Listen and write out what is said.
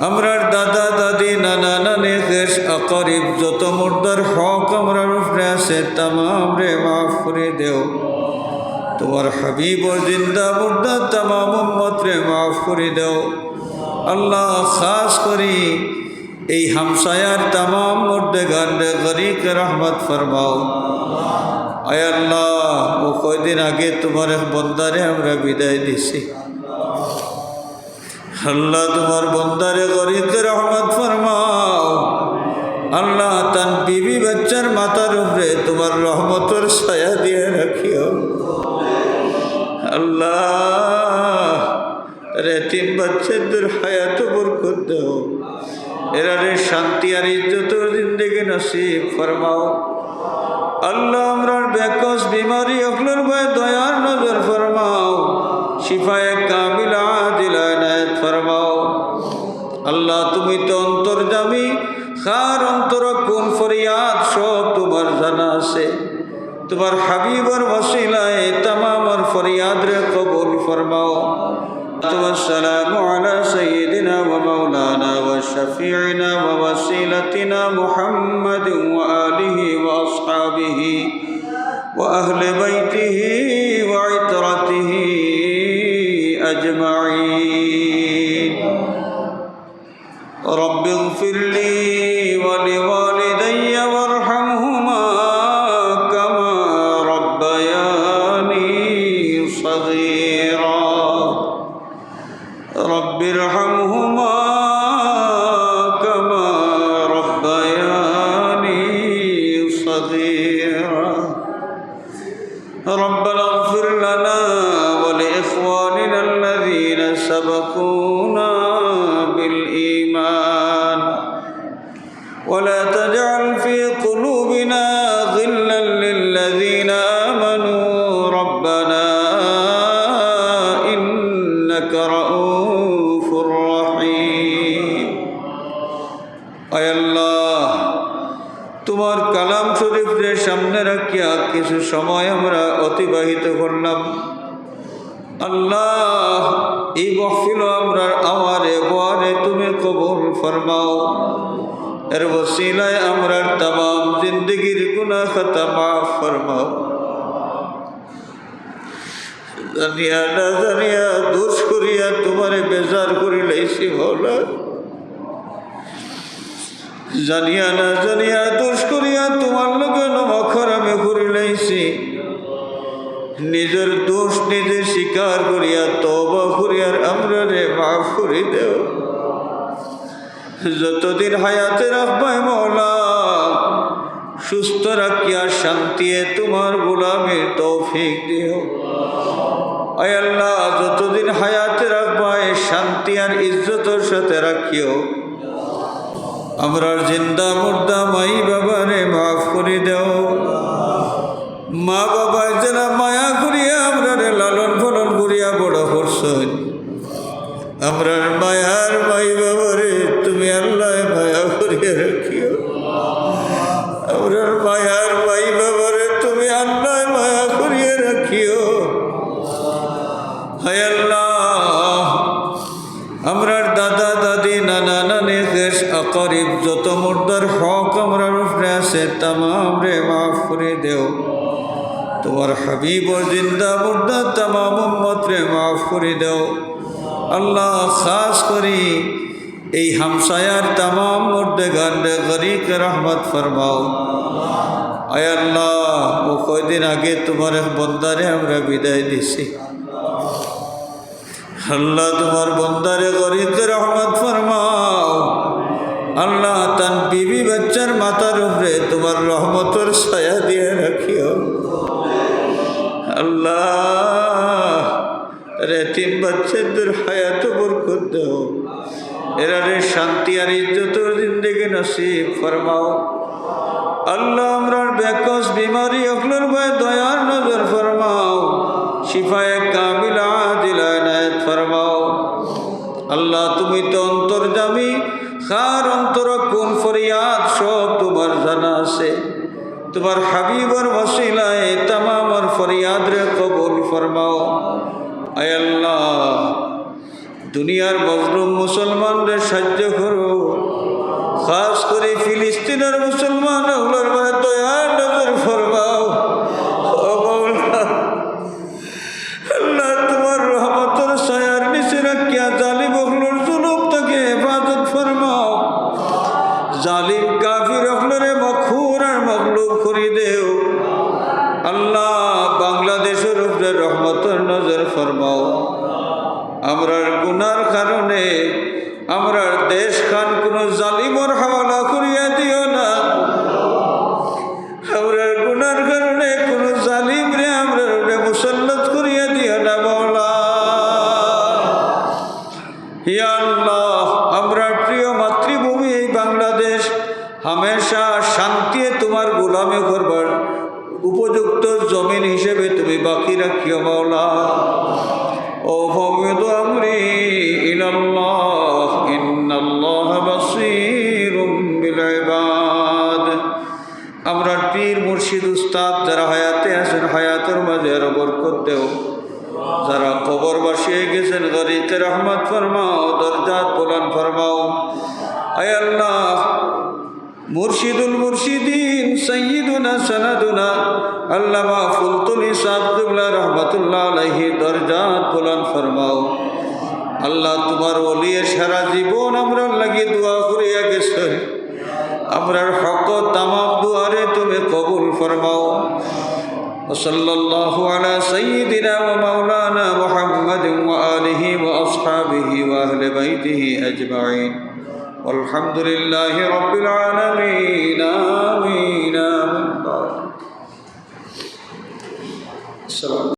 আমরার দাদা দাদি নানা নানি দেশ আকরিব যত মুর্দার হক আমরার উপরে আছে তামাম রে মাফ করে দেও। তোমার হাবিব ও জিন্দা মুর্দা তামাম উম্মত রে মাফ করে দেও। আল্লাহ খাস করি এই হামসায়ার তামাম মুর্দেগান রে গরিক রহমত ফরমাও। আয় আল্লাহ, ও কয়দিন আগে তোমার এক বন্দারে আমরা বিদায় দিছি। আল্লাহ তোমার বন্দারে গরিক রহমত ফরমাও। আল্লাহ তান বিবি বাচ্চার মাথার উপরে তোমার রহমতের ছায়া দিয়ে রাখিও। আল্লাহ তিন বাচ্চাদের হায়াত বরকত দাও। এরা শান্তি আর ইজ্জতের জিন্দেগি নসিব ফরমাও। আল্লাহ আমরার বেকস বিমারি অকলর ভয় দয়ার নজর ফরমাও। শিফায়ে কামিলা আজিলা ইনায়াত ফরমাও। আল্লাহ তুমি তো অন্তর্যামী, খার অন্তর কোন ফরিয়াদ সব তোমার জানা আছে। তোমার হাবিবর ওসিলায় তামামর ফরিয়াদ রে কবুল ফরমাও। والسلام على سيدنا ومولانا وشفيعنا ووسيلتنا محمد وآله وأصحابه وأهل بيته وعترته أجمعين. رب اغفر لي ولوالدي وارحمهما كما ربياني صغيرا. رب ارحمهما كما ربياني صغيرا. ربنا اغفر لنا ولإخواننا الذين سبقونا بالإيمان ولا تجعل في قلوبنا غلا للذين آمنوا ربنا إنك رؤوف رحيم. আয় আল্লাহ, তোমার কালাম শরীফের সামনে রাখিয়া কিছু সময় আমরা অতিবাহিত করলাম। আল্লাহ, এই মাহফিল আমরা আমারে বোয়ারে তুমি কবুল ফরমাও। এর ওসিলায় আমরার তামাম জিন্দগির গুনাহ খাতা মাফ ফরমাও। জানিয়া না জানিয়া দোষ করিয়া তোমারে বেজার করি লাইছি ভোলা। জানিয়া না জানিয়া দোষ করিয়া তোমার লগে নমখারামে করি লাইছি। নিজের দোষ নিজে স্বীকার করিয়া তওবা করিয়ার আমরা রে মাফ করে দেও। যতদিন হায়াতে রাখবাই মওলা, সুস্থ রাখিয়া শান্তিয়ে তোমার গোলামের তৌফিক দিও। আয় আল্লাহ, যতদিন হায়াতে রাখবাই শান্তি আর ইজ্জতের সাথে রাখিও। আমরার জিন্দা মুর্দা মাই বাবারে মাফ করে দেও। মা বাবা যারা মায়া করিয়া আমরারে লালন পালন করিয়া বড় করছেন, আমরার মায়ার মাই বাবারে তুমি আল্লাহ মায়া করিয়া রাখিও। আমরার মায়ার মাই বাবারে তুমি আল্লাহ মায়া করিয়া রাখিও। হায় আল্লাহ, আমরার দাদা দাদি নানা নানি দেশ আকরিব যত মুর্দার হক আমরার উপরে আছে তামাম রে মাফ করে দেও। তোমার হাবিব ও জিন্দা মুর্দা তামাম উম্মত রে মাফ করে দেও। আল্লাহ খাস করি এই হামসায়ার তামাম মুর্দেগান রে গরিক রহমত ফরমাও। আয় আল্লাহ, ও কয়দিন আগে তোমার এক বন্দারে আমরা বিদায় দিছি। আল্লাহ তোমার বন্দারে গরিক রহমত ফরমাও। আল্লাহ তান বিবি বাচ্চার মাথার উপরে তোমার রহমতের ছায়া দিয়ে রাখিও। আল্লাহ তিন বাচ্চাদের হায়াত বরকত দাও। এরা শান্তি আর ইজ্জতের জিন্দেগি নসিব ফরমাও। আল্লাহ আমরার বেকস বিমারি অকলর ভয় দয়ার নজর ফরমাও। শিফায়ে কামিলা আজিলা ইনায়াত ফরমাও। আল্লাহ তুমি তো অন্তর্যামী, খার অন্তর কোন ফরিয়াদ সব তোমার জানা আছে। তোমার হাবিবর ওসিলায় তামামর ফরিয়াদ রে কবুল ফরমাও। আয় আল্লাহ, দুনিয়ার মজলুম মুসলমানদের সাহায্য মদিনার মুসলমান আল্লাহর ভাই দয়ার নজর ফরমাও। ও মাওলা, আল্লাহ তোমার রহমতের ছায়ার নিচে রাখিয়া জালিম অগলোর জুলুম থেকে হেফাজত ফরমাও। জালিম কাফির অগলরে মখুর আর মগলুব করি দেও। আল্লাহ বাংলাদেশের উপরে রহমতের নজর ফরমাও। আমরার গুনার কারণে আমরার দেশ খান কোনো জালিমর হাওয়ালা করিয়া দিও না। আমরার গুনার কারণে কোনো জালিম রে আমরার মুসল্লত করিয়া দিও না মাওলা। ইয়া আল্লাহ, আমরার প্রিয় মাতৃভূমি এই বাংলাদেশ হামেশা শান্তি তোমার গোলামি করবার উপযুক্ত জমিন হিসেবে তুমি বাকি রাখিও মাওলা। ও ফাওয়িদু আমরি ইলাল্লাহ ইন্নাল্লাহা বাসীরুম বিল ইবাদ। আমরা পীর মুর্শিদ উস্তাদ যারা হায়াতে আছেন হায়াতের মাঝে আরো বরকত দেও। যারা কবরবাসী হয়ে গেছেন গরিতে রহমত ফরমাও, দরজাত বুলন্দ ফরমাও। আয় আল্লাহ, মুর্শিদুল মুর্শিদিন সৈয়দুনা সনদুনা আল্লামা ফুলতুলি সাহেব কিবলা রহমতুল্লাহ আলাইহি দরজাত বুলন্দ ফরমাও। আল্লাহ তোমার ওলিয়ে সারা জীবন আমরা লাগি দোয়া করিয়া গেছে। আমরার হক তামাম দুয়ারে তুমি কবুল ফরমাও। সাল্লাল্লাহু আলা সাইয়্যিদিনা ওয়া মাওলানা মুহাম্মাদিন ওয়া আলিহি ওয়া আসহাবিহি ওয়া আহলি বাইতিহি আজমাইন। আলহামদুলিল্লাহি রাব্বিল আলামিন। আমিন।